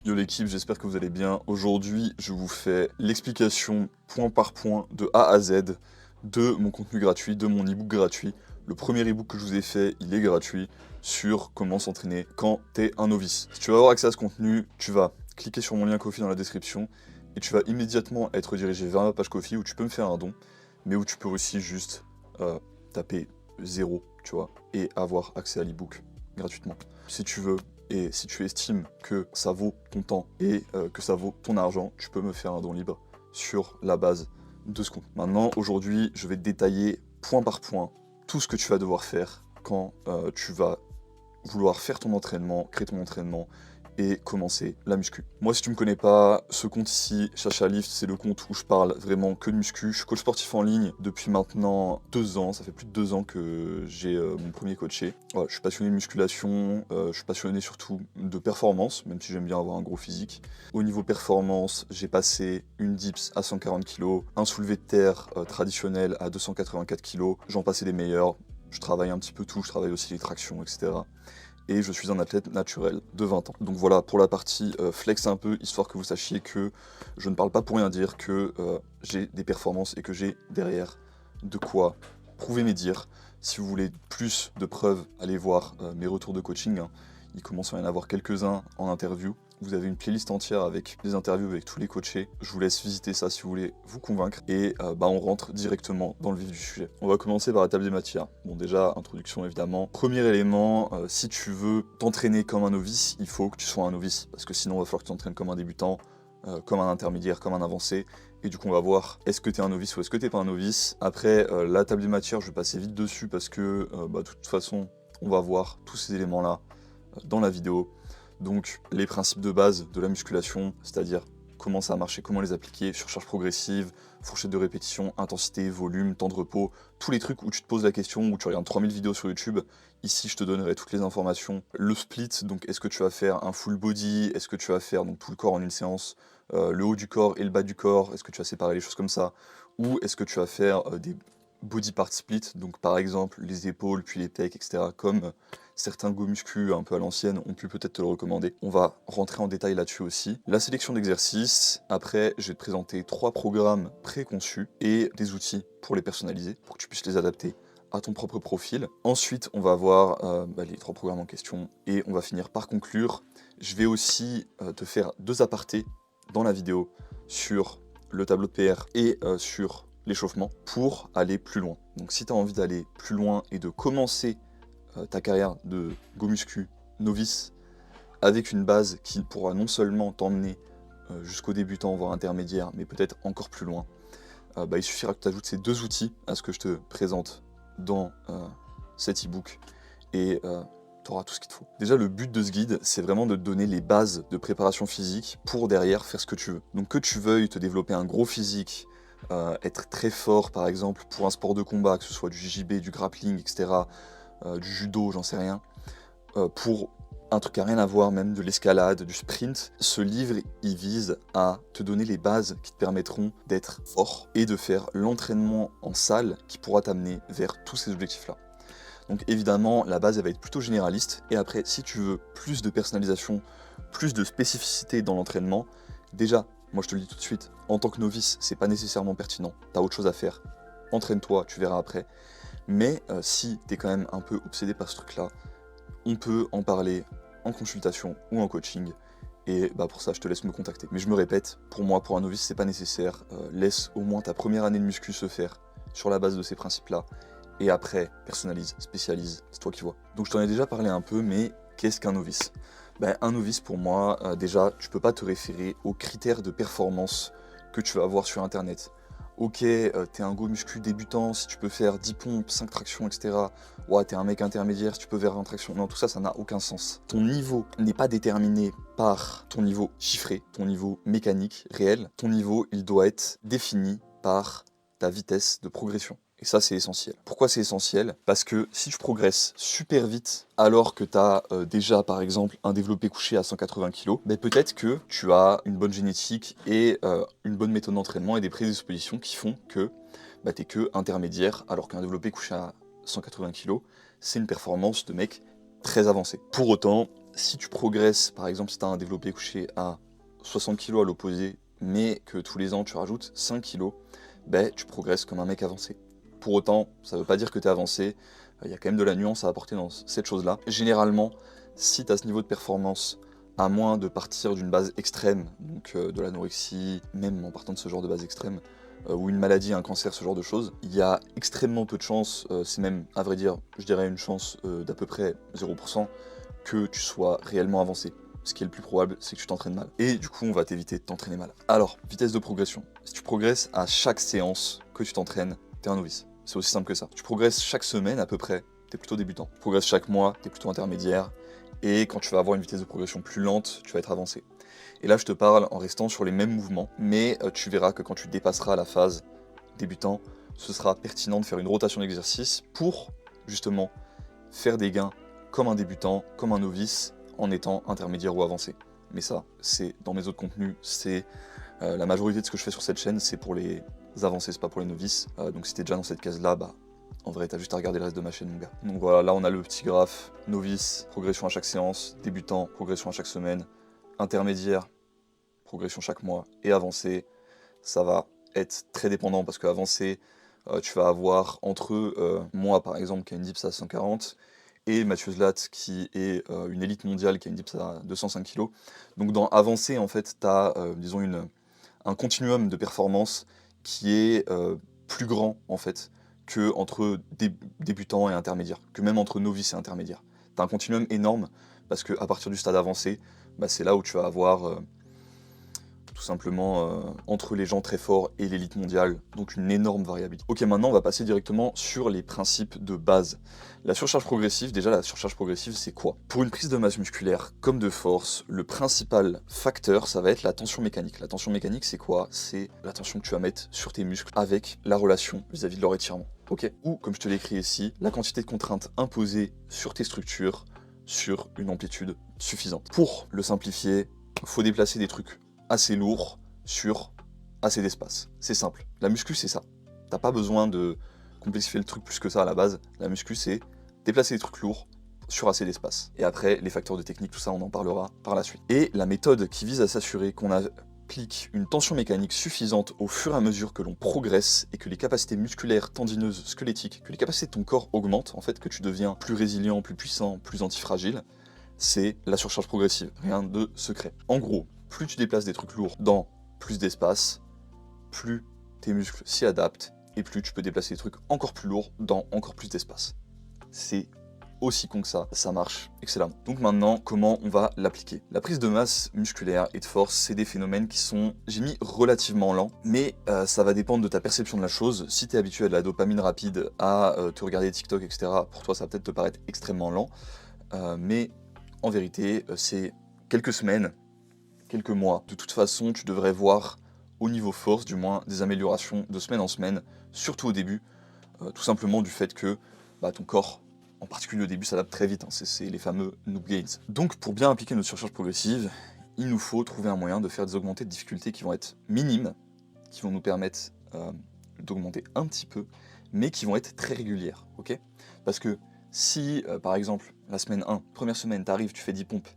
Yo l'équipe, j'espère que vous allez bien. Aujourd'hui, je vous fais l'explication point par point de A à Z de mon contenu gratuit, de mon ebook gratuit. Le premier ebook que je vous ai fait, il est gratuit sur comment s'entraîner quand t'es un novice. Si tu veux avoir accès à ce contenu, tu vas cliquer sur mon lien Ko-fi dans la description et tu vas immédiatement être dirigé vers ma page Ko-fi où tu peux me faire un don, mais où tu peux aussi juste taper 0, tu vois, et avoir accès à l'ebook gratuitement. Si tu veux, et si tu estimes que ça vaut ton temps et que ça vaut ton argent, tu peux me faire un don libre sur la base de ce compte. Maintenant, aujourd'hui, je vais te détailler point par point tout ce que tu vas devoir faire quand tu vas vouloir faire ton entraînement, créer ton entraînement et commencer la muscu. Moi, si tu me connais pas, ce compte ici, Chacha Lift, c'est le compte où je parle vraiment que de muscu. Je suis coach sportif en ligne depuis maintenant 2 ans. Ça fait plus de 2 ans que j'ai mon premier coaché. Voilà, je suis passionné de musculation, je suis passionné surtout de performance, même si j'aime bien avoir un gros physique. Au niveau performance, j'ai passé une dips à 140 kg, un soulevé de terre traditionnel à 284 kg. J'en passais des meilleurs. Je travaille un petit peu tout, je travaille aussi les tractions, etc. Et je suis un athlète naturel de 20 ans. Donc voilà, pour la partie flex un peu, histoire que vous sachiez que je ne parle pas pour rien dire, que j'ai des performances et que j'ai derrière de quoi prouver mes dires. Si vous voulez plus de preuves, allez voir mes retours de coaching, hein. Il commence à y en avoir quelques-uns en interview. Vous avez une playlist entière avec des interviews avec tous les coachés. Je vous laisse visiter ça si vous voulez vous convaincre. Et on rentre directement dans le vif du sujet. On va commencer par la table des matières. Bon, déjà, introduction évidemment. Premier élément, si tu veux t'entraîner comme un novice, il faut que tu sois un novice. Parce que sinon, il va falloir que tu t'entraînes comme un débutant, comme un intermédiaire, comme un avancé. Et du coup, on va voir est-ce que tu es un novice ou est-ce que tu n'es pas un novice. Après, la table des matières, je vais passer vite dessus parce que de toute façon, on va voir tous ces éléments-là dans la vidéo. Donc les principes de base de la musculation, c'est-à-dire comment ça a marché, comment les appliquer, surcharge progressive, fourchette de répétition, intensité, volume, temps de repos, tous les trucs où tu te poses la question, où tu regardes 3000 vidéos sur YouTube, ici je te donnerai toutes les informations. Le split, donc est-ce que tu vas faire un full body, est-ce que tu vas faire donc tout le corps en une séance, le haut du corps et le bas du corps, est-ce que tu vas séparer les choses comme ça, ou est-ce que tu vas faire des body part split, donc par exemple les épaules, puis les pecs, etc., comme certains go muscu un peu à l'ancienne ont pu peut-être te le recommander. On va rentrer en détail là-dessus aussi. La sélection d'exercices, après je vais te présenter 3 programmes préconçus et des outils pour les personnaliser, pour que tu puisses les adapter à ton propre profil. Ensuite, on va voir les 3 programmes en question et on va finir par conclure. Je vais aussi te faire 2 apartés dans la vidéo sur le tableau de PR et sur l'échauffement pour aller plus loin. Donc si tu as envie d'aller plus loin et de commencer ta carrière de go muscu novice avec une base qui pourra non seulement t'emmener jusqu'au débutant, voire intermédiaire, mais peut-être encore plus loin, il suffira que tu ajoutes ces 2 outils à ce que je te présente dans cet e-book et tu auras tout ce qu'il te faut. Déjà, le but de ce guide, c'est vraiment de te donner les bases de préparation physique pour derrière faire ce que tu veux. Donc que tu veuilles te développer un gros physique, être très fort par exemple pour un sport de combat, que ce soit du JJB, du grappling, etc., du judo, j'en sais rien, pour un truc à rien à voir, même de l'escalade, du sprint, ce livre, il vise à te donner les bases qui te permettront d'être fort et de faire l'entraînement en salle qui pourra t'amener vers tous ces objectifs-là. Donc évidemment, la base, elle va être plutôt généraliste, et après, si tu veux plus de personnalisation, plus de spécificité dans l'entraînement, déjà, moi je te le dis tout de suite, en tant que novice, c'est pas nécessairement pertinent, t'as autre chose à faire, entraîne-toi, tu verras après. Mais si tu es quand même un peu obsédé par ce truc-là, on peut en parler en consultation ou en coaching. Et pour ça, je te laisse me contacter. Mais je me répète, pour moi, pour un novice, c'est pas nécessaire. Laisse au moins ta première année de muscu se faire sur la base de ces principes-là. Et après, personnalise, spécialise, c'est toi qui vois. Donc je t'en ai déjà parlé un peu, mais qu'est-ce qu'un novice ? Un novice, pour moi, déjà, tu peux pas te référer aux critères de performance que tu vas avoir sur Internet. Ok, t'es un go muscu débutant, si tu peux faire 10 pompes, 5 tractions, etc. Ouais, t'es un mec intermédiaire, si tu peux faire 20 tractions. Non, tout ça, ça n'a aucun sens. Ton niveau n'est pas déterminé par ton niveau chiffré, ton niveau mécanique réel. Ton niveau, il doit être défini par ta vitesse de progression. Et ça, c'est essentiel. Pourquoi c'est essentiel ? Parce que si tu progresses super vite alors que tu as déjà, par exemple, un développé couché à 180 kg, peut-être que tu as une bonne génétique et une bonne méthode d'entraînement et des prédispositions qui font que tu n'es que intermédiaire, alors qu'un développé couché à 180 kg, c'est une performance de mec très avancé. Pour autant, si tu progresses, par exemple si tu as un développé couché à 60 kg à l'opposé, mais que tous les ans tu rajoutes 5 kg, ben, tu progresses comme un mec avancé. Pour autant, ça ne veut pas dire que tu es avancé, il y a quand même de la nuance à apporter dans cette chose-là. Généralement, si tu as ce niveau de performance, à moins de partir d'une base extrême, donc de l'anorexie, même en partant de ce genre de base extrême, ou une maladie, un cancer, ce genre de choses, il y a extrêmement peu de chances, c'est même, à vrai dire, je dirais une chance d'à peu près 0%, que tu sois réellement avancé. Ce qui est le plus probable, c'est que tu t'entraînes mal. Et du coup, on va t'éviter de t'entraîner mal. Alors, vitesse de progression. Si tu progresses à chaque séance que tu t'entraînes, t'es un novice. C'est aussi simple que ça. Tu progresses chaque semaine à peu près, t'es plutôt débutant. Tu progresses chaque mois, t'es plutôt intermédiaire. Et quand tu vas avoir une vitesse de progression plus lente, tu vas être avancé. Et là, je te parle en restant sur les mêmes mouvements, mais tu verras que quand tu dépasseras la phase débutant, ce sera pertinent de faire une rotation d'exercice pour, justement, faire des gains comme un débutant, comme un novice, en étant intermédiaire ou avancé. Mais ça, c'est dans mes autres contenus, c'est la majorité de ce que je fais sur cette chaîne, c'est pour les avancés, c'est pas pour les novices. Donc si t'es déjà dans cette case-là, bah en vrai, t'as juste à regarder le reste de ma chaîne, mon gars. Donc voilà, là on a le petit graphe, novice, progression à chaque séance, débutant, progression à chaque semaine, intermédiaire, progression chaque mois, et avancé, ça va être très dépendant, parce qu'avancé, tu vas avoir entre moi par exemple, qui a une dips à 140, et Mathieu Zlat, qui est une élite mondiale, qui a une dips à 205 kg. Donc dans avancé, en fait, tu as, disons, un continuum de performance qui est plus grand, en fait, que entre débutants et intermédiaires, que même entre novices et intermédiaires. Tu as un continuum énorme, parce qu'à partir du stade avancé, bah, c'est là où tu vas avoir tout simplement entre les gens très forts et l'élite mondiale, donc une énorme variabilité. Ok, maintenant on va passer directement sur les principes de base. La surcharge progressive, déjà la surcharge progressive c'est quoi? Pour une prise de masse musculaire comme de force, le principal facteur ça va être la tension mécanique. La tension mécanique c'est quoi? C'est la tension que tu vas mettre sur tes muscles avec la relation vis-à-vis de leur étirement. Ok? Ou comme je te l'écris ici, la quantité de contraintes imposées sur tes structures sur une amplitude suffisante. Pour le simplifier, il faut déplacer des trucs assez lourd sur assez d'espace. C'est simple. La muscu, c'est ça. T'as pas besoin de complexifier le truc plus que ça à la base. La muscu, c'est déplacer des trucs lourds sur assez d'espace. Et après, les facteurs de technique, tout ça, on en parlera par la suite. Et la méthode qui vise à s'assurer qu'on applique une tension mécanique suffisante au fur et à mesure que l'on progresse et que les capacités musculaires, tendineuses, squelettiques, que les capacités de ton corps augmentent, en fait, que tu deviens plus résilient, plus puissant, plus antifragile, c'est la surcharge progressive. Rien de secret. En gros, plus tu déplaces des trucs lourds dans plus d'espace, plus tes muscles s'y adaptent et plus tu peux déplacer des trucs encore plus lourds dans encore plus d'espace. C'est aussi con que ça marche excellemment. Donc maintenant, comment on va l'appliquer? La prise de masse musculaire et de force, c'est des phénomènes qui sont, j'ai mis relativement lents, mais ça va dépendre de ta perception de la chose. Si tu es habitué à de la dopamine rapide, à te regarder TikTok, etc., pour toi ça va peut-être te paraître extrêmement lent, mais en vérité, c'est quelques semaines, quelques mois. De toute façon, tu devrais voir au niveau force, du moins, des améliorations de semaine en semaine, surtout au début, tout simplement du fait que ton corps, en particulier au début, s'adapte très vite, hein, c'est les fameux noob gains. Donc pour bien appliquer notre surcharge progressive, il nous faut trouver un moyen de faire des augmentées de difficulté qui vont être minimes, qui vont nous permettre d'augmenter un petit peu, mais qui vont être très régulières, ok? Parce que si, par exemple, la semaine 1, première semaine, t'arrives, tu fais 10 pompes,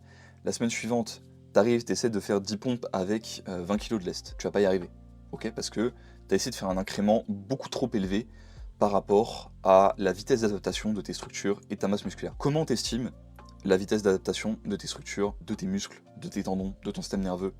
la semaine suivante, t'arrives, t'essaies de faire 10 pompes avec 20 kg de lest, tu vas pas y arriver, ok? Parce que t'as essayé de faire un incrément beaucoup trop élevé par rapport à la vitesse d'adaptation de tes structures et ta masse musculaire. Comment t'estimes la vitesse d'adaptation de tes structures, de tes muscles, de tes tendons, de ton système nerveux?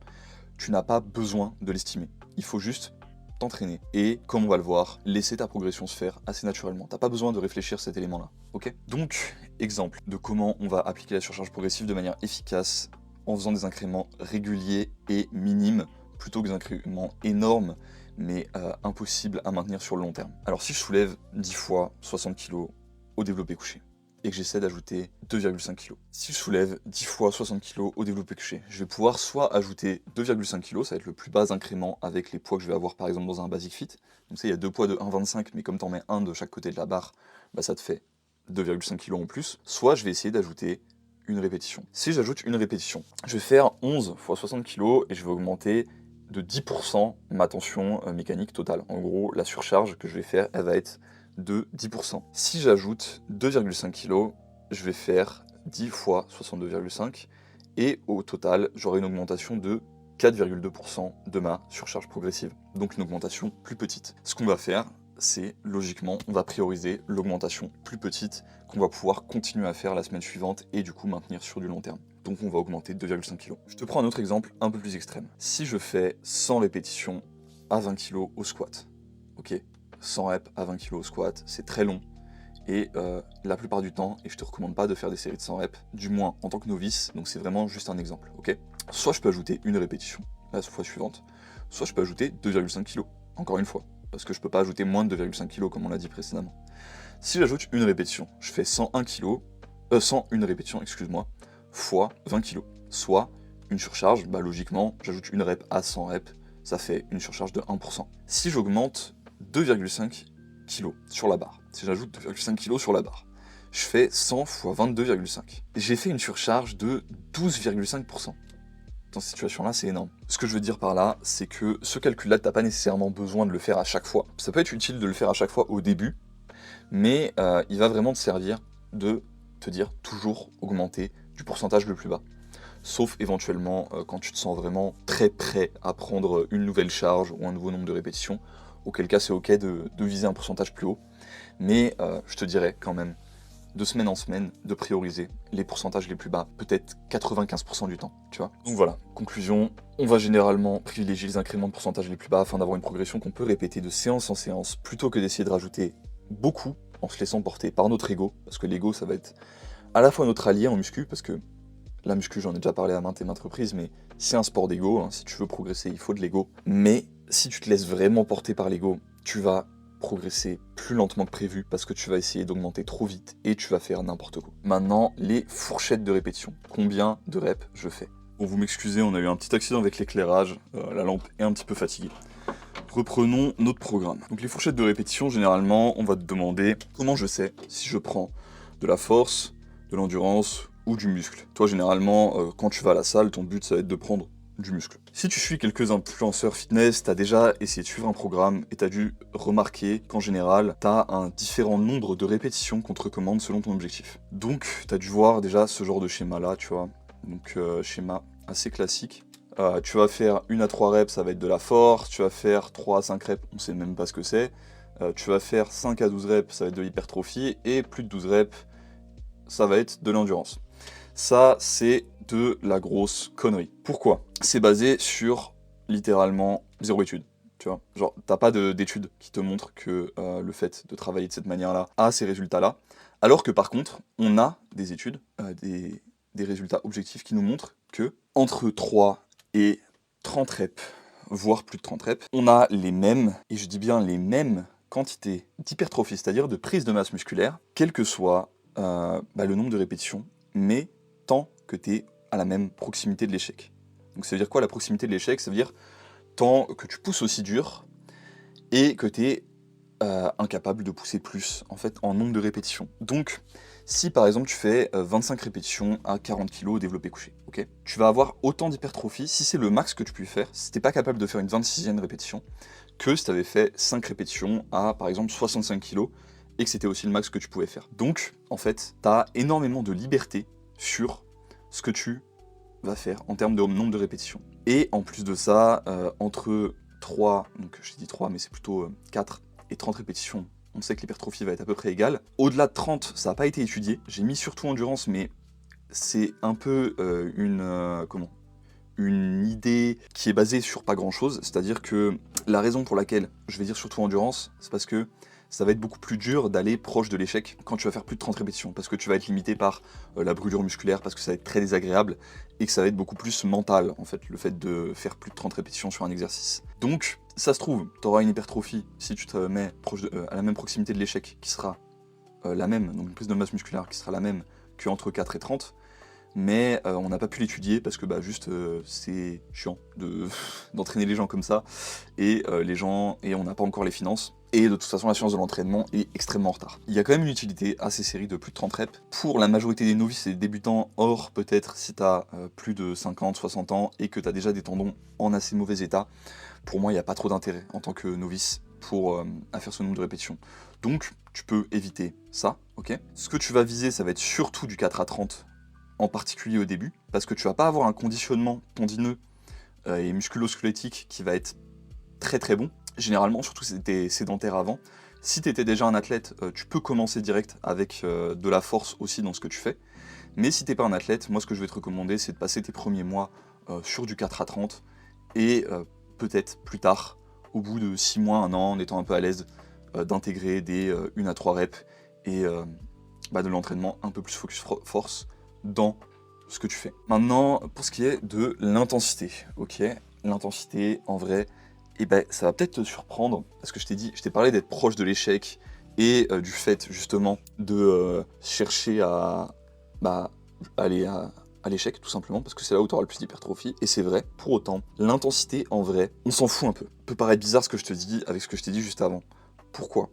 Tu n'as pas besoin de l'estimer. Il faut juste t'entraîner et, comme on va le voir, laisser ta progression se faire assez naturellement. T'as pas besoin de réfléchir cet élément-là, ok? Donc, exemple de comment on va appliquer la surcharge progressive de manière efficace en faisant des incréments réguliers et minimes, plutôt que des incréments énormes, mais impossibles à maintenir sur le long terme. Alors si je soulève 10 fois 60 kg au développé couché, et que j'essaie d'ajouter 2,5 kg. Si je soulève 10 fois 60 kg au développé couché, je vais pouvoir soit ajouter 2,5 kg, ça va être le plus bas incrément avec les poids que je vais avoir par exemple dans un Basic Fit. Donc ça, il y a deux poids de 1,25, mais comme tu en mets un de chaque côté de la barre, ça te fait 2,5 kg en plus. Soit je vais essayer d'ajouter une répétition. Si j'ajoute une répétition, je vais faire 11 fois 60 kg et je vais augmenter de 10% ma tension mécanique totale. En gros, la surcharge que je vais faire, elle va être de 10%. Si j'ajoute 2,5 kg, je vais faire 10 fois 62,5 et au total, j'aurai une augmentation de 4,2% de ma surcharge progressive. Donc une augmentation plus petite. Ce qu'on va faire, c'est logiquement, on va prioriser l'augmentation plus petite qu'on va pouvoir continuer à faire la semaine suivante et du coup maintenir sur du long terme. Donc on va augmenter 2,5 kg. Je te prends un autre exemple un peu plus extrême. Si je fais 100 répétitions à 20 kg au squat, ok, 100 reps à 20 kg au squat, c'est très long. Et la plupart du temps, et je te recommande pas de faire des séries de 100 reps, du moins en tant que novice, donc c'est vraiment juste un exemple, ok. Soit je peux ajouter une répétition, la fois suivante, soit je peux ajouter 2,5 kg, encore une fois, parce que je peux pas ajouter moins de 2,5 kg comme on l'a dit précédemment. Si j'ajoute une répétition, je fais 101 répétition, excuse-moi, fois 20 kg, soit une surcharge, bah logiquement, j'ajoute une rep à 100 reps, ça fait une surcharge de 1%. Si j'augmente 2,5 kg sur la barre, si j'ajoute 2,5 kg sur la barre, je fais 100 fois 22,5. J'ai fait une surcharge de 12,5%. Dans cette situation-là, c'est énorme. Ce que je veux dire par là, c'est que ce calcul-là, t'as pas nécessairement besoin de le faire à chaque fois. Ça peut être utile de le faire à chaque fois au début, mais il va vraiment te servir de te dire toujours augmenter du pourcentage le plus bas. Sauf éventuellement quand tu te sens vraiment très prêt à prendre une nouvelle charge ou un nouveau nombre de répétitions, auquel cas c'est ok de viser un pourcentage plus haut. Mais je te dirais quand même, de semaine en semaine, de prioriser les pourcentages les plus bas, peut-être 95% du temps, tu vois. Donc voilà, conclusion, on va généralement privilégier les incréments de pourcentage les plus bas afin d'avoir une progression qu'on peut répéter de séance en séance, plutôt que d'essayer de rajouter beaucoup en se laissant porter par notre ego, parce que l'ego ça va être à la fois notre allié en muscu, parce que la muscu j'en ai déjà parlé à maintes et maintes reprises, mais c'est un sport d'ego, hein. Si tu veux progresser il faut de l'ego, mais si tu te laisses vraiment porter par l'ego, tu vas progresser plus lentement que prévu parce que tu vas essayer d'augmenter trop vite et tu vas faire n'importe quoi. Maintenant, les fourchettes de répétition. Combien de reps je fais? Bon, vous m'excusez, on a eu un petit accident avec l'éclairage, la lampe est un petit peu fatiguée. Reprenons notre programme. Donc les fourchettes de répétition, généralement, on va te demander comment je sais si je prends de la force, de l'endurance ou du muscle. Toi, généralement, quand tu vas à la salle, ton but, ça va être de prendre du muscle. Si tu suis quelques influenceurs fitness, t'as déjà essayé de suivre un programme et t'as dû remarquer qu'en général, t'as un différent nombre de répétitions qu'on te recommande selon ton objectif. Donc, t'as dû voir déjà ce genre de schéma-là, tu vois. Donc, schéma assez classique. Tu vas faire 1 à 3 reps, ça va être de la force. Tu vas faire 3 à 5 reps, on sait même pas ce que c'est. Tu vas faire 5 à 12 reps, ça va être de l'hypertrophie. Et plus de 12 reps, ça va être de l'endurance. Ça, c'est de la grosse connerie. Pourquoi? C'est basé sur littéralement zéro étude. Tu vois, genre, t'as pas d'études qui te montrent que le fait de travailler de cette manière-là a ces résultats-là. Alors que par contre, on a des études, des résultats objectifs qui nous montrent que entre 3 et 30 reps, voire plus de 30 reps, on a les mêmes, et je dis bien les mêmes quantités d'hypertrophie, c'est-à-dire de prise de masse musculaire, quel que soit le nombre de répétitions, mais tant que tu es à la même proximité de l'échec. Donc ça veut dire quoi la proximité de l'échec? Ça veut dire tant que tu pousses aussi dur et que tu es incapable de pousser plus en fait en nombre de répétitions. Donc si par exemple tu fais 25 répétitions à 40 kg développé couché, ok, tu vas avoir autant d'hypertrophie si c'est le max que tu peux faire, si t'es pas capable de faire une 26e répétition, que si tu avais fait 5 répétitions à par exemple 65 kg et que c'était aussi le max que tu pouvais faire. Donc en fait, tu as énormément de liberté sur ce que tu vas faire en termes de nombre de répétitions. Et en plus de ça, entre 3, donc j'ai dit 3 mais c'est plutôt 4 et 30 répétitions, on sait que l'hypertrophie va être à peu près égale. Au-delà de 30, ça n'a pas été étudié. J'ai mis surtout endurance, mais c'est un peu une idée qui est basée sur pas grand-chose. C'est-à-dire que la raison pour laquelle je vais dire surtout endurance, c'est parce que ça va être beaucoup plus dur d'aller proche de l'échec quand tu vas faire plus de 30 répétitions, parce que tu vas être limité par la brûlure musculaire, parce que ça va être très désagréable, et que ça va être beaucoup plus mental, en fait, le fait de faire plus de 30 répétitions sur un exercice. Donc, ça se trouve, tu auras une hypertrophie, si tu te mets à la même proximité de l'échec, qui sera la même, donc une prise de masse musculaire qui sera la même qu'entre 4 et 30, mais on n'a pas pu l'étudier parce que juste c'est chiant d'entraîner les gens comme ça, et on n'a pas encore les finances. Et de toute façon, la science de l'entraînement est extrêmement en retard. Il y a quand même une utilité à ces séries de plus de 30 reps pour la majorité des novices et des débutants, or peut-être si tu as plus de 50, 60 ans et que tu as déjà des tendons en assez mauvais état. Pour moi, il n'y a pas trop d'intérêt en tant que novice à faire ce nombre de répétitions. Donc, tu peux éviter ça, ok? Ce que tu vas viser, ça va être surtout du 4 à 30 en particulier au début, parce que tu vas pas avoir un conditionnement tendineux et musculo-squelettique qui va être très très bon. Généralement, surtout si tu étais sédentaire avant. Si tu étais déjà un athlète, tu peux commencer direct avec de la force aussi dans ce que tu fais. Mais si t'es pas un athlète, moi ce que je vais te recommander, c'est de passer tes premiers mois sur du 4 à 30 et peut-être plus tard, au bout de 6 mois, 1 an, en étant un peu à l'aise, d'intégrer des 1 à 3 reps et de l'entraînement un peu plus focus force dans ce que tu fais. Maintenant, pour ce qui est de l'intensité, ok, l'intensité, en vrai, ça va peut-être te surprendre, parce que je t'ai parlé d'être proche de l'échec et du fait justement de chercher à aller à l'échec, tout simplement, parce que c'est là où tu auras le plus d'hypertrophie, et c'est vrai. Pour autant, l'intensité, en vrai, on s'en fout un peu. Ça peut paraître bizarre ce que je te dis avec ce que je t'ai dit juste avant. Pourquoi ?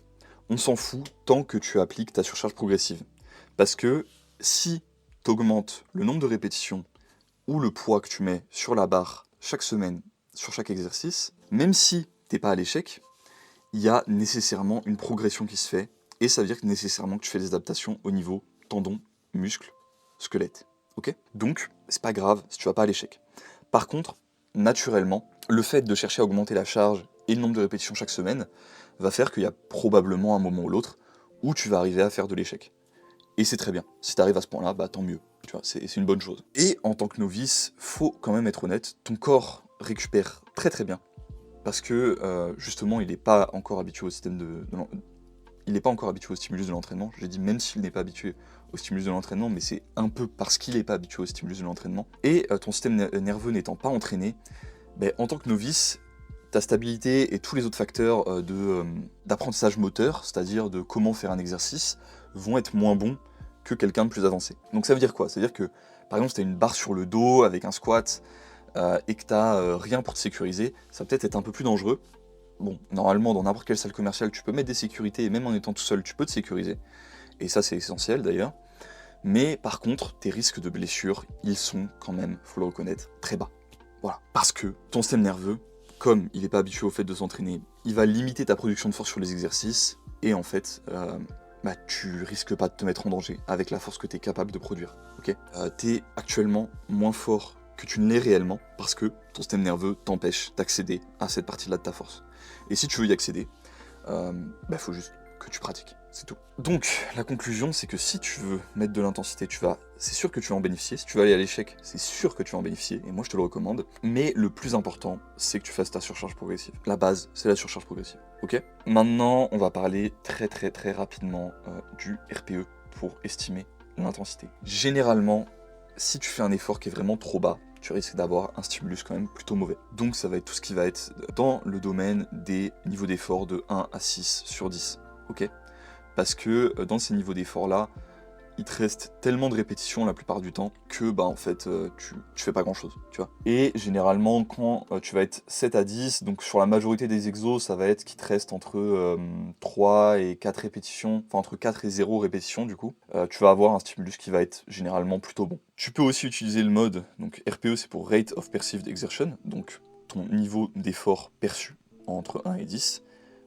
On s'en fout tant que tu appliques ta surcharge progressive. Parce que si tu augmentes le nombre de répétitions ou le poids que tu mets sur la barre chaque semaine, sur chaque exercice, même si t'es pas à l'échec, il y a nécessairement une progression qui se fait, et ça veut dire que nécessairement que tu fais des adaptations au niveau tendons, muscles, squelette. Ok ? Donc, c'est pas grave si tu vas pas à l'échec. Par contre, naturellement, le fait de chercher à augmenter la charge et le nombre de répétitions chaque semaine va faire qu'il y a probablement un moment ou l'autre où tu vas arriver à faire de l'échec. Et c'est très bien. Si tu arrives à ce point-là, tant mieux. Tu vois, c'est une bonne chose. Et en tant que novice, faut quand même être honnête, ton corps récupère très très bien. Parce que justement, il n'est pas encore habitué au système il n'est pas encore habitué au stimulus de l'entraînement. J'ai dit même s'il n'est pas habitué au stimulus de l'entraînement, mais c'est un peu parce qu'il n'est pas habitué au stimulus de l'entraînement. Et ton système nerveux n'étant pas entraîné, en tant que novice, ta stabilité et tous les autres facteurs d'apprentissage moteur, c'est-à-dire de comment faire un exercice, vont être moins bons que quelqu'un de plus avancé. Donc ça veut dire quoi ? Ça veut dire que, par exemple, si tu as une barre sur le dos avec un squat et que tu n'as rien pour te sécuriser, ça va peut-être être un peu plus dangereux. Bon, normalement, dans n'importe quelle salle commerciale, tu peux mettre des sécurités, et même en étant tout seul, tu peux te sécuriser. Et ça, c'est essentiel, d'ailleurs. Mais par contre, tes risques de blessure, ils sont quand même, faut le reconnaître, très bas. Voilà. Parce que ton système nerveux, comme il n'est pas habitué au fait de s'entraîner, il va limiter ta production de force sur les exercices, et en fait, tu risques pas de te mettre en danger avec la force que tu es capable de produire. Ok ? Tu es actuellement moins fort que tu ne l'es réellement, parce que ton système nerveux t'empêche d'accéder à cette partie-là de ta force. Et si tu veux y accéder, faut juste que tu pratiques, c'est tout. Donc, la conclusion, c'est que si tu veux mettre de l'intensité, c'est sûr que tu vas en bénéficier. Si tu veux aller à l'échec, c'est sûr que tu vas en bénéficier, et moi je te le recommande. Mais le plus important, c'est que tu fasses ta surcharge progressive. La base, c'est la surcharge progressive, ok ? Maintenant, on va parler très très très rapidement du RPE pour estimer l'intensité. Généralement, si tu fais un effort qui est vraiment trop bas, tu risques d'avoir un stimulus quand même plutôt mauvais. Donc ça va être tout ce qui va être dans le domaine des niveaux d'effort de 1 à 6 sur 10. Ok ? Parce que dans ces niveaux d'effort-là, il te reste tellement de répétitions la plupart du temps que en fait tu fais pas grand chose, tu vois. Et généralement quand tu vas être 7 à 10, donc sur la majorité des exos, ça va être qu'il te reste entre 3 et 4 répétitions, enfin entre 4 et 0 répétitions du coup, tu vas avoir un stimulus qui va être généralement plutôt bon. Tu peux aussi utiliser le mode, donc RPE c'est pour Rate of Perceived Exertion, donc ton niveau d'effort perçu entre 1 et 10.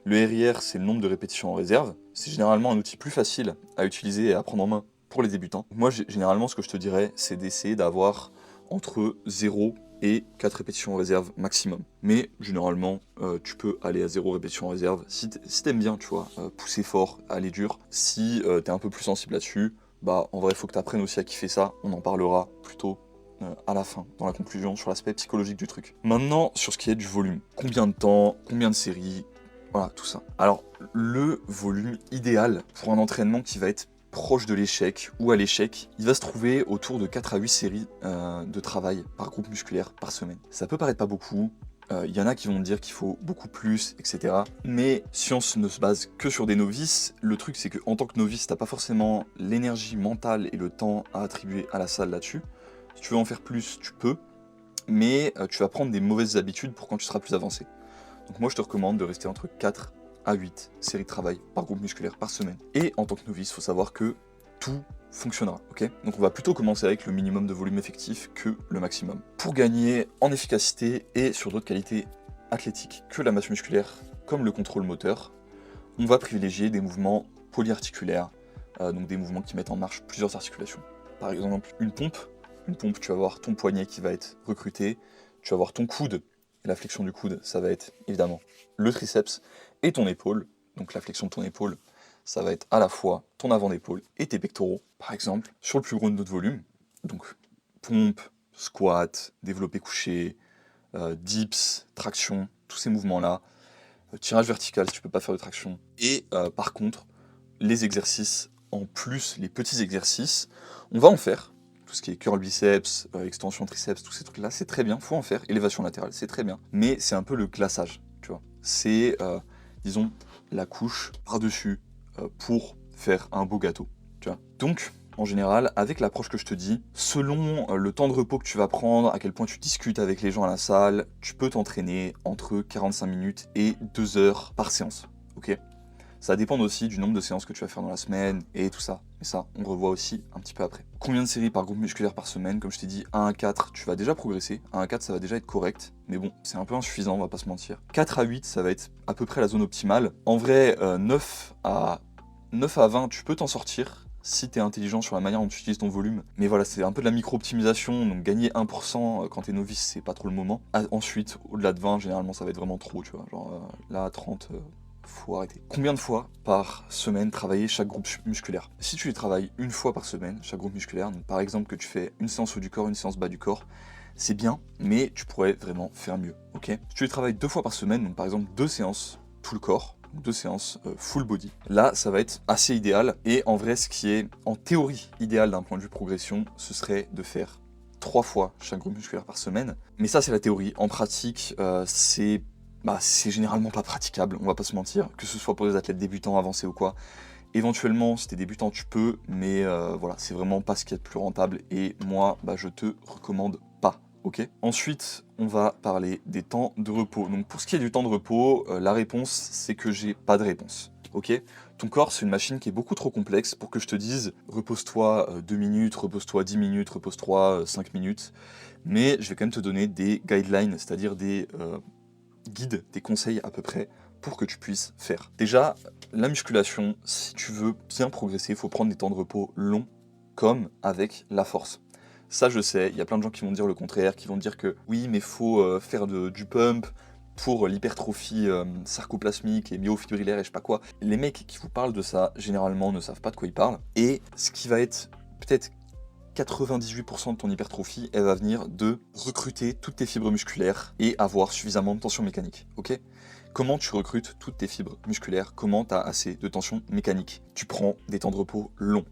Le RIR, c'est le nombre de répétitions en réserve. C'est généralement un outil plus facile à utiliser et à prendre en main pour les débutants. Moi, généralement, ce que je te dirais, c'est d'essayer d'avoir entre 0 et 4 répétitions en réserve maximum. Mais généralement, tu peux aller à 0 répétition en réserve. Si t'aimes bien, tu vois, pousser fort, aller dur. Si t'es un peu plus sensible là-dessus, en vrai, il faut que tu apprennes aussi à kiffer ça. On en parlera plutôt à la fin, dans la conclusion, sur l'aspect psychologique du truc. Maintenant, sur ce qui est du volume. Combien de temps, combien de séries, voilà, tout ça. Alors, le volume idéal pour un entraînement qui va être proche de l'échec ou à l'échec, il va se trouver autour de 4 à 8 séries de travail par groupe musculaire par semaine. Ça peut paraître pas beaucoup, il y en a qui vont dire qu'il faut beaucoup plus, etc. Mais science ne se base que sur des novices. Le truc, c'est qu'en tant que novice, t'as pas forcément l'énergie mentale et le temps à attribuer à la salle là-dessus. Si tu veux en faire plus, tu peux, mais tu vas prendre des mauvaises habitudes pour quand tu seras plus avancé. Donc moi je te recommande de rester entre 4 à 8 séries de travail par groupe musculaire par semaine. Et en tant que novice, il faut savoir que tout fonctionnera, ok ? Donc on va plutôt commencer avec le minimum de volume effectif que le maximum. Pour gagner en efficacité et sur d'autres qualités athlétiques que la masse musculaire, comme le contrôle moteur, on va privilégier des mouvements polyarticulaires, donc des mouvements qui mettent en marche plusieurs articulations par exemple une pompe. Une pompe, tu vas avoir ton poignet qui va être recruté, tu vas avoir ton coude, et la flexion du coude, ça va être évidemment le triceps, et ton épaule, donc la flexion de ton épaule, ça va être à la fois ton avant d'épaule et tes pectoraux, par exemple, sur le plus gros de notre volume, donc pompe, squat, développé couché, dips, traction, tous ces mouvements-là, tirage vertical si tu peux pas faire de traction, et par contre, les exercices, en plus, les petits exercices, on va en faire. Tout ce qui est curl biceps, extension triceps, tous ces trucs-là, c'est très bien, faut en faire. Élévation latérale, c'est très bien. Mais c'est un peu le glaçage, tu vois. C'est, disons, la couche par-dessus pour faire un beau gâteau, tu vois. Donc, en général, avec l'approche que je te dis, selon le temps de repos que tu vas prendre, à quel point tu discutes avec les gens à la salle, tu peux t'entraîner entre 45 minutes et 2 heures par séance, ok ? Ça va dépendre aussi du nombre de séances que tu vas faire dans la semaine et tout ça. Mais ça, on revoit aussi un petit peu après. Combien de séries par groupe musculaire par semaine? Comme je t'ai dit, 1 à 4, tu vas déjà progresser. 1 à 4, ça va déjà être correct. Mais bon, c'est un peu insuffisant, on va pas se mentir. 4 à 8, ça va être à peu près la zone optimale. En vrai, 9 à 20, tu peux t'en sortir si tu es intelligent sur la manière dont tu utilises ton volume. Mais voilà, c'est un peu de la micro-optimisation, donc gagner 1% quand t'es novice, c'est pas trop le moment. Ensuite, au-delà de 20, généralement, ça va être vraiment trop, tu vois. Genre là, 30... faut arrêter. Combien de fois par semaine travailler chaque groupe musculaire? Si tu les travailles une fois par semaine, chaque groupe musculaire, donc par exemple que tu fais une séance haut du corps, une séance bas du corps, c'est bien, mais tu pourrais vraiment faire mieux, ok? Si tu les travailles 2 fois par semaine, donc par exemple 2 séances tout le corps, 2 séances full body, là ça va être assez idéal, et en vrai ce qui est en théorie idéal d'un point de vue progression, ce serait de faire 3 fois chaque groupe musculaire par semaine, mais ça c'est la théorie. En pratique, c'est généralement pas praticable, on va pas se mentir, que ce soit pour des athlètes débutants, avancés ou quoi. Éventuellement, si t'es débutant, tu peux, mais voilà, c'est vraiment pas ce qu'il y a de plus rentable, et moi, je te recommande pas, ok? Ensuite, on va parler des temps de repos. Donc pour ce qui est du temps de repos, la réponse, c'est que j'ai pas de réponse, ok? Ton corps, c'est une machine qui est beaucoup trop complexe pour que je te dise repose-toi 2 minutes, repose-toi 10 minutes, repose-toi 5 minutes, mais je vais quand même te donner des guidelines, c'est-à-dire des guide, des conseils à peu près pour que tu puisses faire. Déjà, la musculation, si tu veux bien progresser, il faut prendre des temps de repos longs, comme avec la force. Ça, je sais, il y a plein de gens qui vont dire le contraire, qui vont dire que oui, mais il faut faire du pump pour l'hypertrophie sarcoplasmique et myofibrillaire et je sais pas quoi. Les mecs qui vous parlent de ça, généralement, ne savent pas de quoi ils parlent. Et ce qui va être peut-être 98% de ton hypertrophie, elle va venir de recruter toutes tes fibres musculaires et avoir suffisamment de tension mécanique, ok? Comment tu recrutes toutes tes fibres musculaires? Comment tu as assez de tension mécanique? Tu prends des temps de repos longs.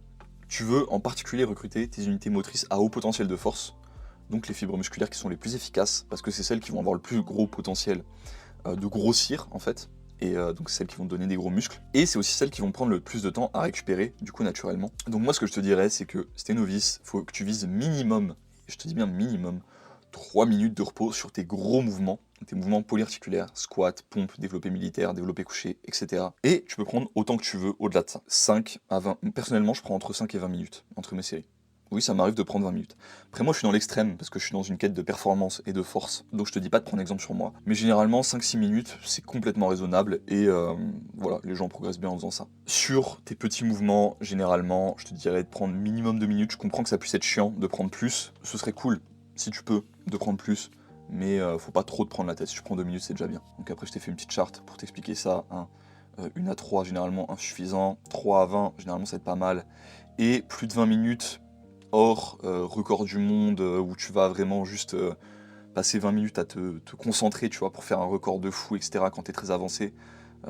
Tu veux en particulier recruter tes unités motrices à haut potentiel de force, donc les fibres musculaires qui sont les plus efficaces, parce que c'est celles qui vont avoir le plus gros potentiel de grossir en fait, et donc c'est celles qui vont te donner des gros muscles, et c'est aussi celles qui vont prendre le plus de temps à récupérer, du coup naturellement. Donc moi ce que je te dirais, c'est que si t'es novice, faut que tu vises minimum, et je te dis bien minimum, 3 minutes de repos sur tes gros mouvements, tes mouvements polyarticulaires, squat, pompe, développé militaire, développé couché, etc. Et tu peux prendre autant que tu veux au-delà de ça. 5 à 20, personnellement je prends entre 5 et 20 minutes entre mes séries. Oui, ça m'arrive de prendre 20 minutes. Après, moi, je suis dans l'extrême, parce que je suis dans une quête de performance et de force, donc je te dis pas de prendre exemple sur moi. Mais généralement, 5-6 minutes, c'est complètement raisonnable, et voilà, les gens progressent bien en faisant ça. Sur tes petits mouvements, généralement, je te dirais de prendre minimum 2 minutes. Je comprends que ça puisse être chiant de prendre plus, ce serait cool, si tu peux, de prendre plus, mais faut pas trop te prendre la tête. Si tu prends 2 minutes, c'est déjà bien. Donc après, je t'ai fait une petite charte pour t'expliquer ça, hein. 1 à 3, généralement insuffisant, 3 à 20, généralement ça va être pas mal, et plus de 20 minutes, hors record du monde, où tu vas vraiment juste passer 20 minutes à te concentrer, tu vois, pour faire un record de fou, etc. quand t'es très avancé,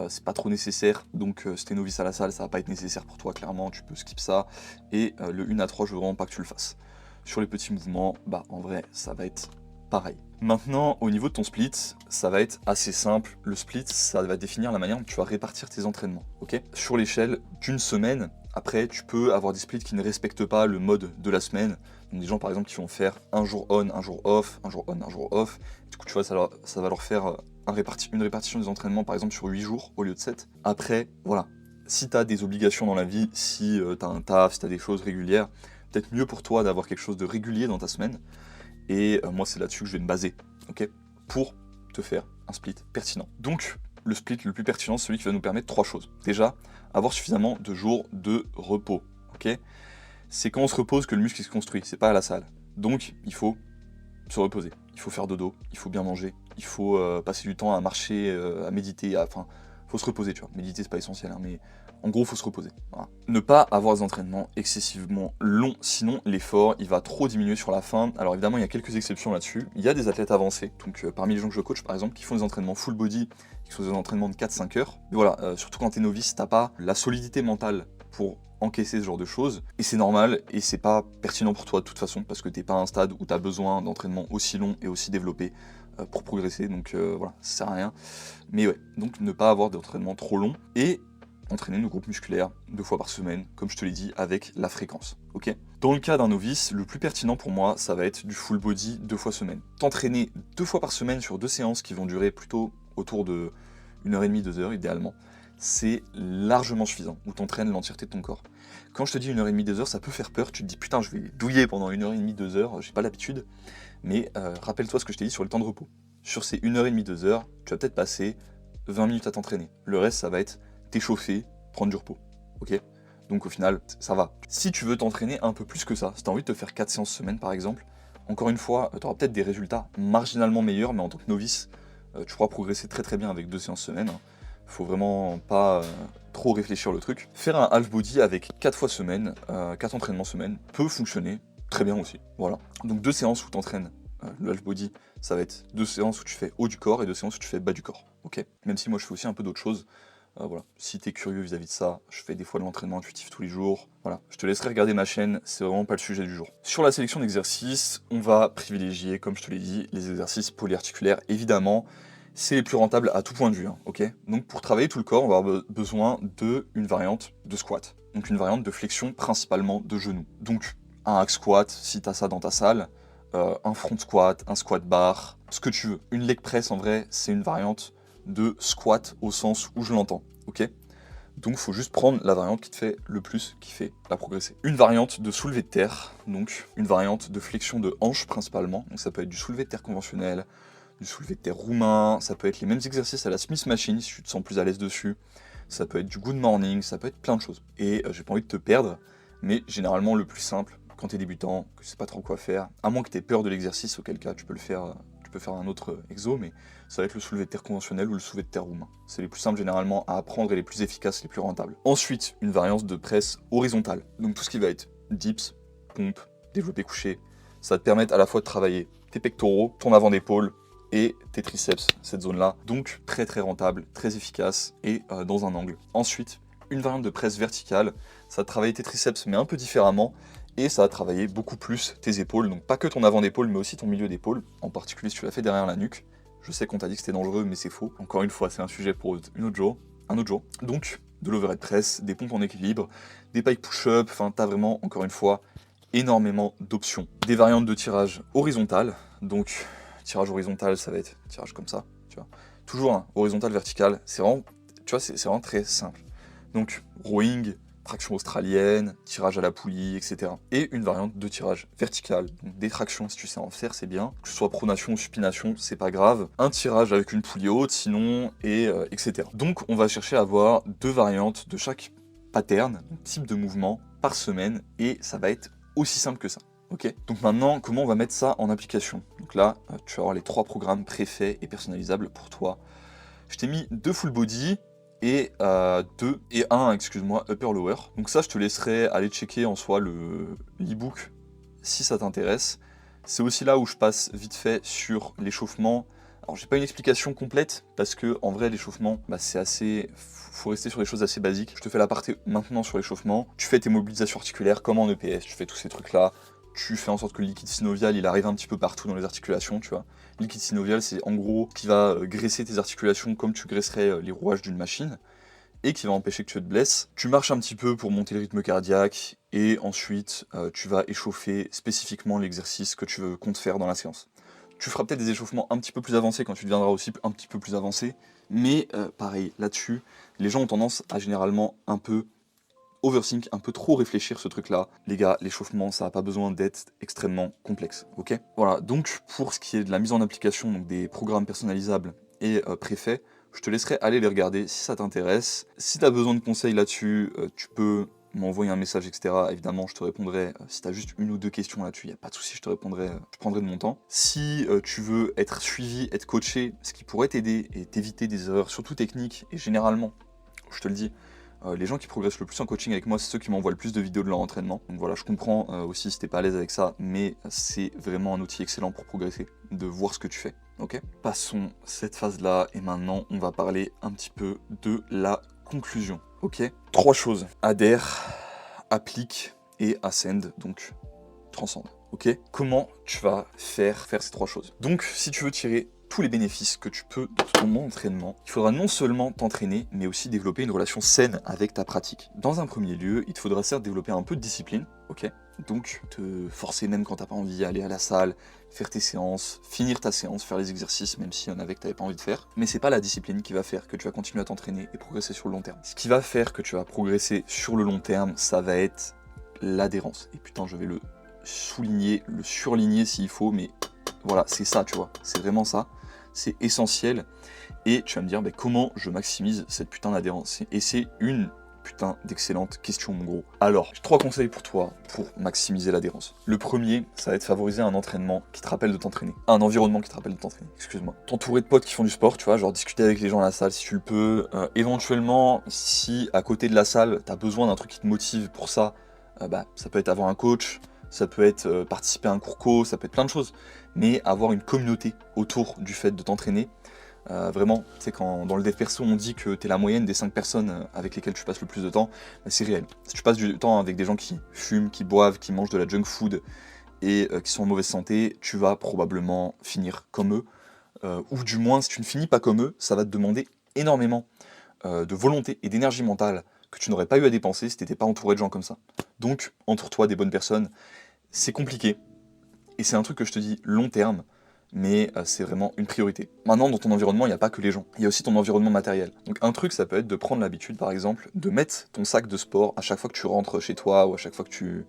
c'est pas trop nécessaire. Donc si t'es novice à la salle, ça va pas être nécessaire pour toi, clairement, tu peux skip ça. Et le 1 à 3, je veux vraiment pas que tu le fasses. Sur les petits mouvements, en vrai, ça va être pareil. Maintenant, au niveau de ton split, ça va être assez simple. Le split, ça va définir la manière dont tu vas répartir tes entraînements, ok? Sur l'échelle d'une semaine, après, tu peux avoir des splits qui ne respectent pas le mode de la semaine. Donc des gens, par exemple, qui vont faire un jour on, un jour off, un jour on, un jour off. Du coup, tu vois, ça va leur faire une répartition des entraînements, par exemple, sur 8 jours au lieu de 7. Après, voilà. Si tu as des obligations dans la vie, si tu as un taf, si tu as des choses régulières, peut-être mieux pour toi d'avoir quelque chose de régulier dans ta semaine. Et moi, c'est là-dessus que je vais me baser, ok, pour te faire un split pertinent. Donc, le split le plus pertinent, c'est celui qui va nous permettre 3 choses. Déjà, avoir suffisamment de jours de repos, ok. c'est quand on se repose que le muscle il se construit, c'est pas à la salle. Donc il faut se reposer, il faut faire dodo, il faut bien manger, il faut passer du temps à marcher, à méditer, enfin, faut se reposer, tu vois. Méditer c'est pas essentiel, hein, mais en gros faut se reposer. Voilà. Ne pas avoir des entraînements excessivement longs, sinon l'effort il va trop diminuer sur la fin. Alors évidemment il y a quelques exceptions là-dessus. Il y a des athlètes avancés, donc parmi les gens que je coach par exemple, qui font des entraînements full body, qui font des entraînements de 4-5 heures. Mais voilà, surtout quand t'es novice, t'as pas la solidité mentale pour encaisser ce genre de choses, et c'est normal, et c'est pas pertinent pour toi de toute façon, parce que t'es pas à un stade où t'as besoin d'entraînement aussi long et aussi développé pour progresser, donc voilà, ça sert à rien. Mais ouais, donc ne pas avoir d'entraînement trop long, et entraîner nos groupes musculaires 2 fois par semaine, comme je te l'ai dit, avec la fréquence, ok? Dans le cas d'un novice, le plus pertinent pour moi, ça va être du full body 2 fois semaine. T'entraîner 2 fois par semaine sur 2 séances qui vont durer plutôt autour de 1h30, 2 heures idéalement, c'est largement suffisant, où t'entraînes l'entièreté de ton corps. Quand je te dis 1h30, 2 heures, ça peut faire peur, tu te dis putain je vais douiller pendant 1h30, 2 heures, j'ai pas l'habitude, mais rappelle-toi ce que je t'ai dit sur le temps de repos. Sur ces 1h30, 2 heures, tu vas peut-être passer 20 minutes à t'entraîner. Le reste ça va être t'échauffer, prendre du repos, ok? Donc au final, ça va. Si tu veux t'entraîner un peu plus que ça, si tu as envie de te faire 4 séances semaine par exemple, encore une fois, tu auras peut-être des résultats marginalement meilleurs, mais en tant que novice, tu pourras progresser très très bien avec 2 séances semaine. Faut vraiment pas trop réfléchir le truc. Faire un half body avec 4 fois semaine, 4 entraînements semaine, peut fonctionner très bien aussi. Voilà. Donc 2 séances où tu entraînes le half body, ça va être 2 séances où tu fais haut du corps et 2 séances où tu fais bas du corps. Ok. Même si moi je fais aussi un peu d'autres choses. Voilà. Si tu es curieux vis-à-vis de ça, je fais des fois de l'entraînement intuitif tous les jours. Voilà. Je te laisserai regarder ma chaîne, c'est vraiment pas le sujet du jour. Sur la sélection d'exercices, on va privilégier, comme je te l'ai dit, les exercices polyarticulaires, évidemment. C'est les plus rentables à tout point de vue, hein, ok? Donc pour travailler tout le corps, on va avoir besoin d'une variante de squat. Donc une variante de flexion principalement de genoux. Donc un hack squat, si tu as ça dans ta salle, un front squat, un squat bar, ce que tu veux. Une leg press, en vrai, c'est une variante de squat au sens où je l'entends, ok? Donc il faut juste prendre la variante qui te fait le plus kiffer à progresser. Une variante de soulevé de terre, donc une variante de flexion de hanche principalement. Donc ça peut être du soulevé de terre conventionnel, du soulevé de terre roumain, ça peut être les mêmes exercices à la Smith Machine si tu te sens plus à l'aise dessus, ça peut être du good morning, ça peut être plein de choses. Et j'ai pas envie de te perdre, mais généralement le plus simple, quand t'es débutant, que tu sais pas trop quoi faire, à moins que t'aies peur de l'exercice, auquel cas tu peux le faire, tu peux faire un autre exo, mais ça va être le soulevé de terre conventionnel ou le soulevé de terre roumain. C'est les plus simples généralement à apprendre et les plus efficaces, les plus rentables. Ensuite, une variante de presse horizontale, donc tout ce qui va être dips, pompe, développé couché, ça va te permettre à la fois de travailler tes pectoraux, ton avant d'épaule, et tes triceps, cette zone-là. Donc très très rentable, très efficace et dans un angle. Ensuite, une variante de presse verticale, ça va travailler tes triceps mais un peu différemment et ça va travailler beaucoup plus tes épaules. Donc pas que ton avant d'épaule mais aussi ton milieu d'épaule, en particulier si tu l'as fait derrière la nuque. Je sais qu'on t'a dit que c'était dangereux mais c'est faux. Encore une fois, c'est un sujet pour un autre jour. Donc de l'overhead press, des pompes en équilibre, des pike push-up, enfin t'as vraiment, encore une fois, énormément d'options. Des variantes de tirage horizontal, donc tirage horizontal, ça va être tirage comme ça, tu vois. Toujours un horizontal, vertical, c'est vraiment, tu vois, c'est vraiment très simple. Donc, rowing, traction australienne, tirage à la poulie, etc. Et une variante de tirage vertical, donc des tractions, si tu sais en faire, c'est bien. Que ce soit pronation ou supination, c'est pas grave. Un tirage avec une poulie haute, sinon, et etc. Donc, on va chercher à avoir 2 variantes de chaque pattern, type de mouvement, par semaine, et ça va être aussi simple que ça. Ok, donc maintenant, comment on va mettre ça en application? Donc là, tu vas avoir les 3 programmes préfaits et personnalisables pour toi. Je t'ai mis 2 full body et 1 upper lower. Donc ça, je te laisserai aller checker en soi l'e-book si ça t'intéresse. C'est aussi là où je passe vite fait sur l'échauffement. Alors j'ai pas une explication complète parce que en vrai l'échauffement, c'est assez, faut rester sur des choses assez basiques. Je te fais la partie maintenant sur l'échauffement. Tu fais tes mobilisations articulaires comme en EPS, tu fais tous ces trucs là. Tu fais en sorte que le liquide synovial il arrive un petit peu partout dans les articulations, tu vois. Le liquide synovial c'est en gros qui va graisser tes articulations comme tu graisserais les rouages d'une machine et qui va empêcher que tu te blesses. Tu marches un petit peu pour monter le rythme cardiaque et ensuite tu vas échauffer spécifiquement l'exercice que tu comptes faire dans la séance. Tu feras peut-être des échauffements un petit peu plus avancés quand tu deviendras aussi un petit peu plus avancé, mais pareil, là-dessus, les gens ont tendance à généralement un peu overthink, un peu trop réfléchir ce truc-là. Les gars, l'échauffement, ça n'a pas besoin d'être extrêmement complexe, ok? Voilà, donc pour ce qui est de la mise en application donc des programmes personnalisables et préfaits, je te laisserai aller les regarder si ça t'intéresse. Si tu as besoin de conseils là-dessus, tu peux m'envoyer un message, etc. Évidemment, je te répondrai. Si tu as juste une ou deux questions là-dessus, il n'y a pas de souci, je te répondrai, je prendrai de mon temps. Si tu veux être suivi, être coaché, ce qui pourrait t'aider et t'éviter des erreurs, surtout techniques, et généralement, je te le dis, les gens qui progressent le plus en coaching avec moi, c'est ceux qui m'envoient le plus de vidéos de leur entraînement. Donc voilà, je comprends aussi si t'es pas à l'aise avec ça, mais c'est vraiment un outil excellent pour progresser, de voir ce que tu fais. Ok ? Passons cette phase-là, et maintenant, on va parler un petit peu de la conclusion. Ok ? 3 choses. Adhère, applique et ascend, donc transcende. Ok ? Comment tu vas faire ces 3 choses? Donc, si tu veux tirer tous les bénéfices que tu peux de ton entraînement, il faudra non seulement t'entraîner, mais aussi développer une relation saine avec ta pratique. Dans un premier lieu, il te faudra certes développer un peu de discipline, ok ? Donc, te forcer même quand t'as pas envie, aller à la salle, faire tes séances, finir ta séance, faire les exercices, même s'il y en avait que t'avais pas envie de faire. Mais c'est pas la discipline qui va faire que tu vas continuer à t'entraîner et progresser sur le long terme. Ce qui va faire que tu vas progresser sur le long terme, ça va être l'adhérence. Et putain, je vais le souligner, le surligner s'il faut, mais voilà, c'est ça, tu vois, c'est vraiment ça, c'est essentiel. Et tu vas me dire, comment je maximise cette putain d'adhérence? Et c'est une putain d'excellente question, mon gros. Alors, j'ai 3 conseils pour toi pour maximiser l'adhérence. Le premier, ça va être favoriser un entraînement qui te rappelle de t'entraîner. Un environnement qui te rappelle de t'entraîner, excuse-moi. T'entourer de potes qui font du sport, tu vois, genre discuter avec les gens à la salle si tu le peux. Éventuellement, si à côté de la salle, t'as besoin d'un truc qui te motive pour ça, ça peut être avoir un coach, ça peut être participer à un cours co, ça peut être plein de choses. Mais avoir une communauté autour du fait de t'entraîner, vraiment, tu sais, quand dans le dev perso on dit que t'es la moyenne des 5 personnes avec lesquelles tu passes le plus de temps, c'est réel. Si tu passes du temps avec des gens qui fument, qui boivent, qui mangent de la junk food et qui sont en mauvaise santé, tu vas probablement finir comme eux. Ou du moins, si tu ne finis pas comme eux, ça va te demander énormément de volonté et d'énergie mentale que tu n'aurais pas eu à dépenser si t'étais pas entouré de gens comme ça. Donc, entoure-toi des bonnes personnes. C'est compliqué, et c'est un truc que je te dis long terme, mais c'est vraiment une priorité. Maintenant, dans ton environnement, il n'y a pas que les gens, il y a aussi ton environnement matériel. Donc un truc, ça peut être de prendre l'habitude, par exemple, de mettre ton sac de sport à chaque fois que tu rentres chez toi, ou à chaque fois que tu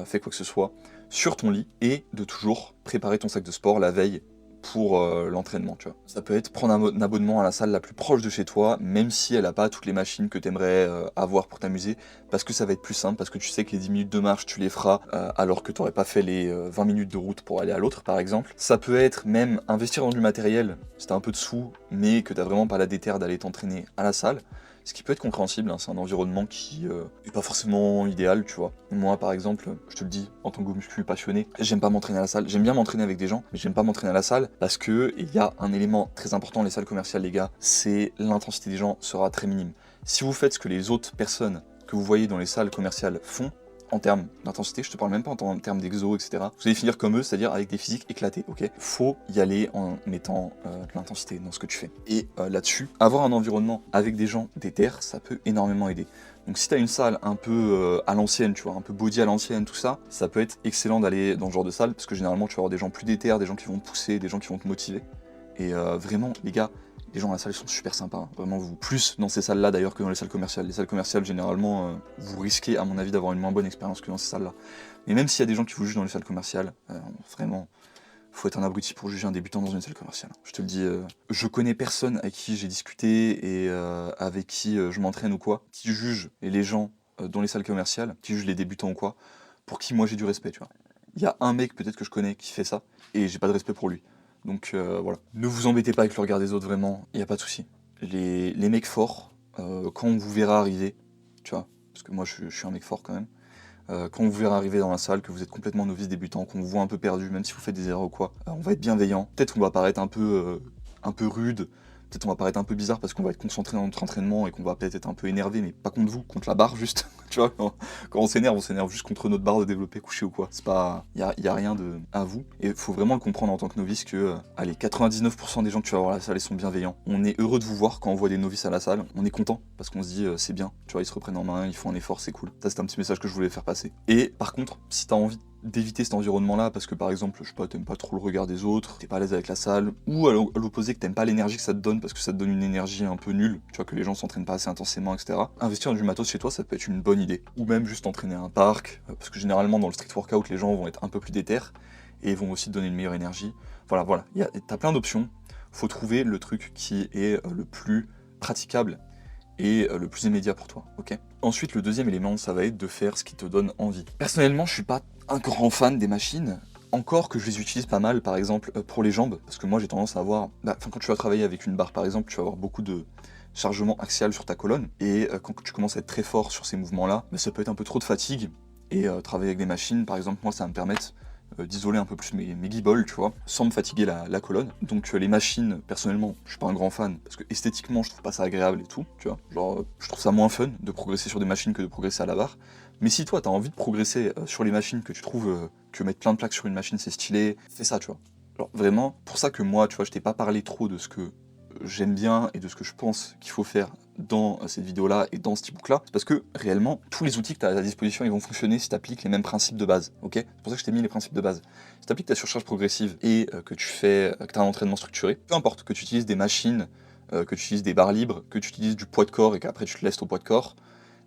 fais quoi que ce soit, sur ton lit, et de toujours préparer ton sac de sport la veille pour l'entraînement, tu vois. Ça peut être prendre un abonnement à la salle la plus proche de chez toi, même si elle n'a pas toutes les machines que tu aimerais avoir pour t'amuser, parce que ça va être plus simple, parce que tu sais que les 10 minutes de marche, tu les feras, alors que tu n'aurais pas fait les 20 minutes de route pour aller à l'autre, par exemple. Ça peut être même investir dans du matériel, si t'as un peu de sous, mais que t'as vraiment pas la déterre d'aller t'entraîner à la salle. Ce qui peut être compréhensible, hein, c'est un environnement qui est pas forcément idéal, tu vois. Moi, par exemple, je te le dis, en tant que muscu passionné, j'aime pas m'entraîner à la salle. J'aime bien m'entraîner avec des gens, mais j'aime pas m'entraîner à la salle parce que il y a un élément très important dans les salles commerciales, les gars, c'est l'intensité des gens sera très minime. Si vous faites ce que les autres personnes que vous voyez dans les salles commerciales font, en termes d'intensité, je te parle même pas en termes d'exo, etc. Vous allez finir comme eux, c'est-à-dire avec des physiques éclatés, ok? Faut y aller en mettant de l'intensité dans ce que tu fais. Et là-dessus, avoir un environnement avec des gens déter, ça peut énormément aider. Donc si t'as une salle un peu à l'ancienne, tu vois, un peu body à l'ancienne, tout ça, ça peut être excellent d'aller dans ce genre de salle, parce que généralement tu vas avoir des gens plus déter, des gens qui vont te pousser, des gens qui vont te motiver. Et vraiment, les gars, les gens à la salle sont super sympas, hein. Vraiment vous. Plus dans ces salles-là d'ailleurs que dans les salles commerciales. Les salles commerciales, généralement, vous risquez, à mon avis, d'avoir une moins bonne expérience que dans ces salles-là. Mais même s'il y a des gens qui vous jugent dans les salles commerciales, vraiment, faut être un abruti pour juger un débutant dans une salle commerciale. Je te le dis, je connais personne avec qui j'ai discuté et avec qui je m'entraîne ou quoi, qui juge les gens dans les salles commerciales, qui juge les débutants ou quoi, pour qui moi j'ai du respect, tu vois. Il y a un mec peut-être que je connais qui fait ça, et j'ai pas de respect pour lui. Donc voilà. Ne vous embêtez pas avec le regard des autres, vraiment, il n'y a pas de souci. Les mecs forts, quand on vous verra arriver, tu vois, parce que moi je suis un mec fort quand même, quand on vous verra arriver dans la salle, que vous êtes complètement novice débutant, qu'on vous voit un peu perdu, même si vous faites des erreurs ou quoi, on va être bienveillant. Peut-être qu'on va paraître un peu rude, peut-être on va paraître un peu bizarre parce qu'on va être concentré dans notre entraînement et qu'on va peut-être être un peu énervé, mais pas contre vous, contre la barre juste. Tu vois, quand on s'énerve juste contre notre barre de développé couché ou quoi. C'est pas, y a rien de à vous. Et faut vraiment le comprendre en tant que novice que, allez, 99% des gens que tu vas voir à la salle, ils sont bienveillants. On est heureux de vous voir quand on voit des novices à la salle. On est content parce qu'on se dit c'est bien. Tu vois, ils se reprennent en main, ils font un effort, c'est cool. Ça, c'est un petit message que je voulais faire passer. Et par contre, si t'as envie d'éviter cet environnement-là parce que par exemple, je sais pas, t'aimes pas trop le regard des autres, t'es pas à l'aise avec la salle, ou à l'opposé que t'aimes pas l'énergie que ça te donne parce que ça te donne une énergie un peu nulle, tu vois, que les gens s'entraînent pas assez intensément, etc. Investir dans du matos chez toi, ça peut être une bonne idée. Ou même juste entraîner à un parc, parce que généralement dans le street workout, les gens vont être un peu plus déter et vont aussi te donner une meilleure énergie. Voilà, t'as plein d'options. Faut trouver le truc qui est le plus praticable et le plus immédiat pour toi, ok? Ensuite, le deuxième élément, ça va être de faire ce qui te donne envie. Personnellement, je suis pas un grand fan des machines, encore que je les utilise pas mal, par exemple, pour les jambes, parce que moi j'ai tendance à avoir... quand tu vas travailler avec une barre, par exemple, tu vas avoir beaucoup de chargement axial sur ta colonne, et quand tu commences à être très fort sur ces mouvements-là, ça peut être un peu trop de fatigue, et travailler avec des machines, par exemple, moi ça va me permettre d'isoler un peu plus mes guibolles, tu vois, sans me fatiguer la colonne. Donc les machines, personnellement, je suis pas un grand fan, parce que esthétiquement, je trouve pas ça agréable et tout, tu vois. Genre, je trouve ça moins fun de progresser sur des machines que de progresser à la barre. Mais si toi, t'as envie de progresser sur les machines, que tu trouves que mettre plein de plaques sur une machine, c'est stylé, fais ça, tu vois. Genre, vraiment, pour ça que moi, tu vois, je t'ai pas parlé trop de ce que j'aime bien et de ce que je pense qu'il faut faire dans cette vidéo-là et dans cet e-book-là, c'est parce que réellement, tous les outils que tu as à ta disposition, ils vont fonctionner si tu appliques les mêmes principes de base, ok? C'est pour ça que je t'ai mis les principes de base. Si tu appliques ta surcharge progressive et que tu as un entraînement structuré, peu importe que tu utilises des machines, que tu utilises des barres libres, que tu utilises du poids de corps et qu'après tu te laisses au poids de corps,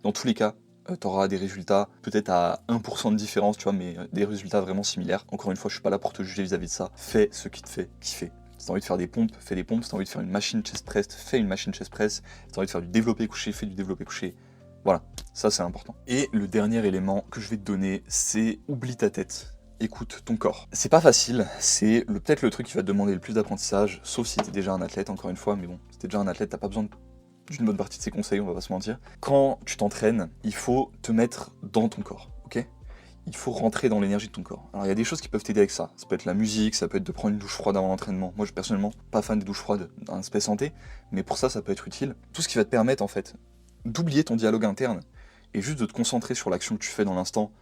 dans tous les cas, tu auras des résultats peut-être à 1% de différence, tu vois, mais des résultats vraiment similaires. Encore une fois, je suis pas là pour te juger vis-à-vis de ça. Fais ce qui te fait kiffer. Si t'as envie de faire des pompes, fais des pompes. Si t'as envie de faire une machine chest press, fais une machine chest press. Si t'as envie de faire du développé couché, fais du développé couché. Voilà, ça c'est important. Et le dernier élément que je vais te donner, c'est oublie ta tête. Écoute ton corps. C'est pas facile, c'est peut-être le truc qui va te demander le plus d'apprentissage, sauf si t'es déjà un athlète, encore une fois, mais bon, si t'es déjà un athlète, t'as pas besoin d'une bonne partie de ses conseils, on va pas se mentir. Quand tu t'entraînes, il faut te mettre dans ton corps, ok? Il faut rentrer dans l'énergie de ton corps. Alors il y a des choses qui peuvent t'aider avec ça. Ça peut être la musique, ça peut être de prendre une douche froide avant l'entraînement. Moi je suis personnellement pas fan des douches froides dans l'aspect santé, mais pour ça, ça peut être utile. Tout ce qui va te permettre en fait d'oublier ton dialogue interne et juste de te concentrer sur l'action que tu fais dans l'instant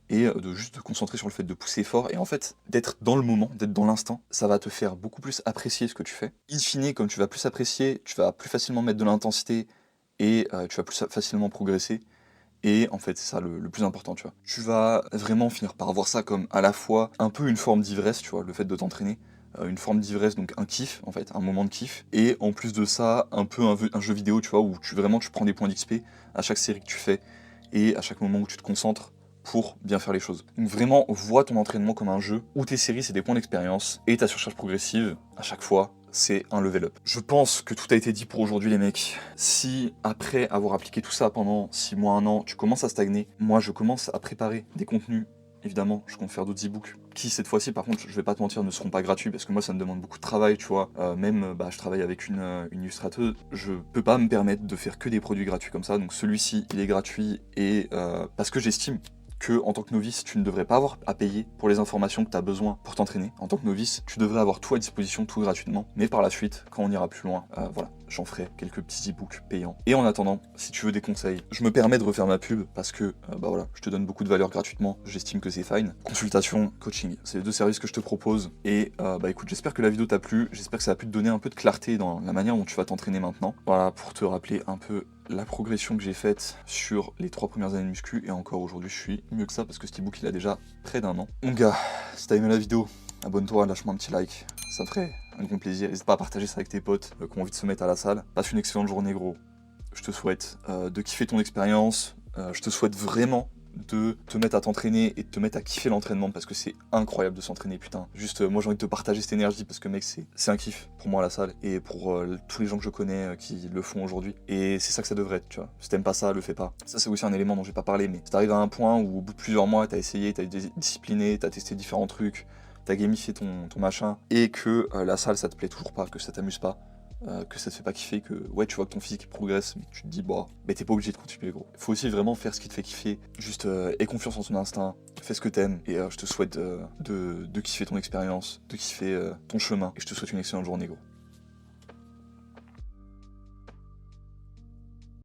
et de juste te concentrer sur le fait de pousser fort et en fait d'être dans le moment, d'être dans l'instant, ça va te faire beaucoup plus apprécier ce que tu fais. In fine, comme tu vas plus apprécier, tu vas plus facilement mettre de l'intensité et tu vas plus facilement progresser. Et en fait, c'est ça le plus important, tu vois. Tu vas vraiment finir par voir ça comme à la fois un peu une forme d'ivresse, tu vois, le fait de t'entraîner. Une forme d'ivresse, donc un kiff, en fait, un moment de kiff. Et en plus de ça, un peu un jeu vidéo, tu vois, où tu prends des points d'XP à chaque série que tu fais et à chaque moment où tu te concentres pour bien faire les choses. Donc vraiment, vois ton entraînement comme un jeu où tes séries, c'est des points d'expérience et ta surcharge progressive, à chaque fois, c'est un level up. Je pense que tout a été dit pour aujourd'hui les mecs. Si après avoir appliqué tout ça pendant 6 mois, 1 an, tu commences à stagner, moi je commence à préparer des contenus. Évidemment, je compte faire d'autres e-books qui cette fois-ci par contre, je vais pas te mentir, ne seront pas gratuits parce que moi ça me demande beaucoup de travail, tu vois. Je travaille avec une illustrateuse, je peux pas me permettre de faire que des produits gratuits comme ça, donc celui-ci il est gratuit et parce que j'estime que en tant que novice, tu ne devrais pas avoir à payer pour les informations que tu as besoin pour t'entraîner. En tant que novice, tu devrais avoir tout à disposition, tout gratuitement. Mais par la suite, quand on ira plus loin, voilà, j'en ferai quelques petits e-books payants. Et en attendant, si tu veux des conseils, je me permets de refaire ma pub parce que voilà, je te donne beaucoup de valeur gratuitement, j'estime que c'est fine. Consultation, coaching, c'est les deux services que je te propose. Et écoute, j'espère que la vidéo t'a plu, j'espère que ça a pu te donner un peu de clarté dans la manière dont tu vas t'entraîner maintenant. Voilà, pour te rappeler un peu la progression que j'ai faite sur les 3 premières années de muscu, et encore aujourd'hui je suis mieux que ça parce que cet e-book il a déjà près d'1 an. Mon gars, si t'as aimé la vidéo, abonne-toi, lâche-moi un petit like, ça me ferait un grand plaisir. N'hésite pas à partager ça avec tes potes qui ont envie de se mettre à la salle. Passe une excellente journée gros, je te souhaite de kiffer ton expérience, je te souhaite vraiment de te mettre à t'entraîner et de te mettre à kiffer l'entraînement parce que c'est incroyable de s'entraîner, putain. Juste, moi j'ai envie de te partager cette énergie parce que mec, c'est un kiff pour moi à la salle et pour tous les gens que je connais qui le font aujourd'hui. Et c'est ça que ça devrait être, tu vois. Si t'aimes pas ça, le fais pas. Ça c'est aussi un élément dont j'ai pas parlé, mais si t'arrives à un point où au bout de plusieurs mois, t'as essayé, t'as discipliné, t'as testé différents trucs, t'as gamifié ton machin et que la salle ça te plaît toujours pas, que ça t'amuse pas, que ça te fait pas kiffer, que ouais tu vois que ton physique progresse mais tu te dis bah t'es pas obligé de continuer gros. Faut aussi vraiment faire ce qui te fait kiffer, juste aie confiance en ton instinct, fais ce que t'aimes et je te souhaite de kiffer ton expérience, de kiffer ton chemin et je te souhaite une excellente journée gros.